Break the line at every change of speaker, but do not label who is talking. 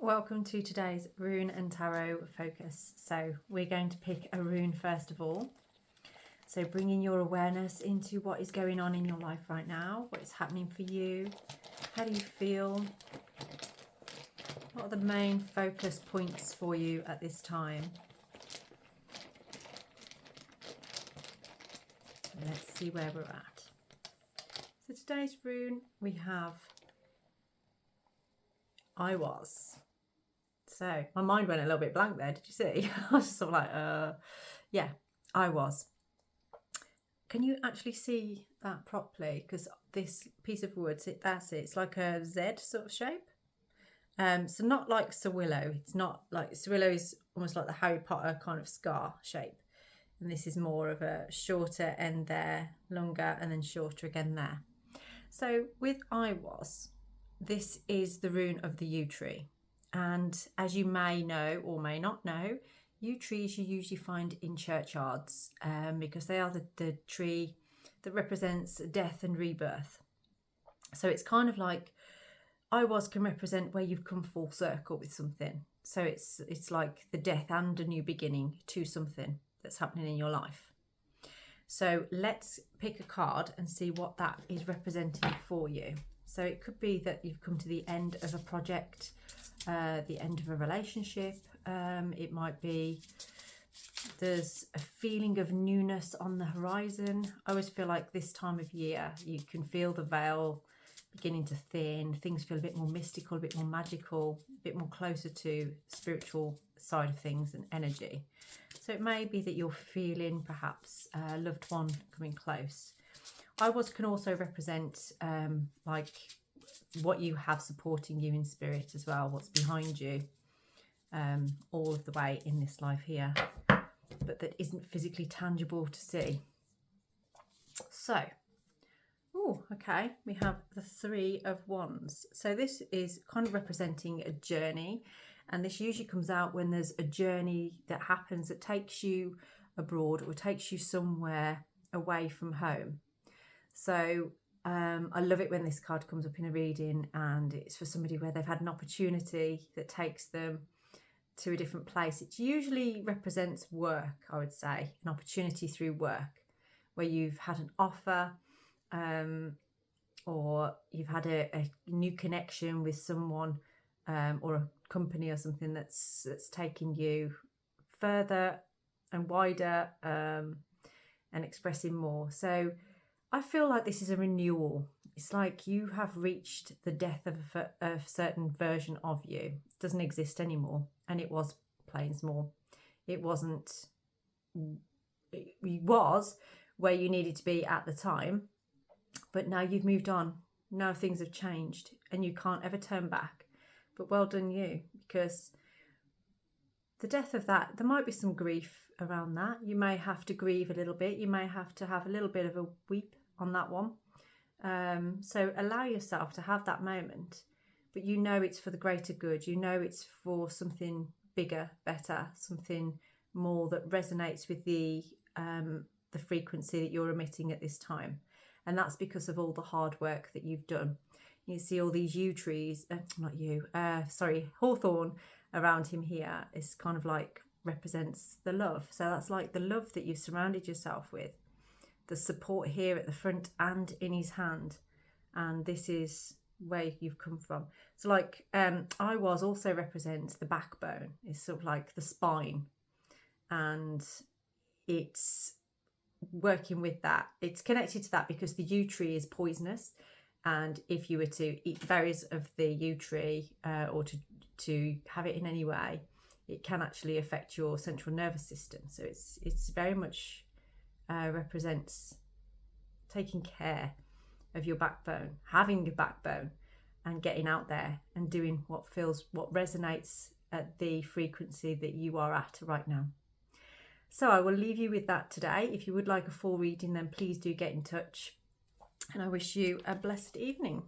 Welcome to today's rune and tarot focus. So we're going to pick a rune first of all. So bringing your awareness into what is going on in your life right now, what is happening for you, how do you feel, what are the main focus points for you at this time. So let's see where we're at. So today's rune we have Eiwaz. So my mind went a little bit blank there. Did you see? I was sort of like, yeah, Eiwaz. Can you actually see that properly? Because this piece of wood, that's it. It's like a Z sort of shape. So not like Sir Willow. It's not like Sir Willow is almost like the Harry Potter kind of scar shape. And this is more of a shorter end there, longer, and then shorter again there. So with Eiwaz, this is the rune of the yew tree. And as you may know or may not know, yew trees you usually find in churchyards because they are the tree that represents death and rebirth. So it's kind of like Eiwaz can represent where you've come full circle with something. So it's like the death and a new beginning to something that's happening in your life. So let's pick a card and see what that is representing for you. So it could be that you've come to the end of a project, the end of a relationship. It might be there's a feeling of newness on the horizon. I always feel like this time of year you can feel the veil beginning to thin. Things feel a bit more mystical, a bit more magical, a bit more closer to spiritual side of things and energy. So it may be that you're feeling perhaps a loved one coming close. Eiwaz can also represent like what you have supporting you in spirit as well, what's behind you all of the way in this life here, but that isn't physically tangible to see. So, okay, we have the Three of Wands. So this is kind of representing a journey, and this usually comes out when there's a journey that happens that takes you abroad or takes you somewhere away from home. So I love it when this card comes up in a reading and it's for somebody where they've had an opportunity that takes them to a different place. It usually represents work, I would say, an opportunity through work, where you've had an offer or you've had a new connection with someone or a company or something that's taking you further and wider and expressing more. So I feel like this is a renewal. It's like you have reached the death of a certain version of you. It doesn't exist anymore. And it was plain small. It wasn't, it was where you needed to be at the time. But now you've moved on. Now things have changed and you can't ever turn back. But well done you, because the death of that, there might be some grief around that. You may have to grieve a little bit. You may have to have a little bit of a weep on that one. So allow yourself to have that moment, but you know it's for the greater good. You know it's for something bigger, better, something more that resonates with the frequency that you're emitting at this time. And that's because of all the hard work that you've done. You see all these yew trees, hawthorn around him here is kind of like represents the love. So that's like the love that you've surrounded yourself with, the support here at the front and in his hand. And this is where you've come from. So like Eiwaz also represents the backbone. It's sort of like the spine, and it's working with that. It's connected to that because the yew tree is poisonous, and if you were to eat berries of the yew tree or to have it in any way, it can actually affect your central nervous system. So it's very much represents taking care of your backbone, having a backbone, and getting out there and doing what resonates at the frequency that you are at right now. So I will leave you with that today. If you would like a full reading, then please do get in touch. And I wish you a blessed evening.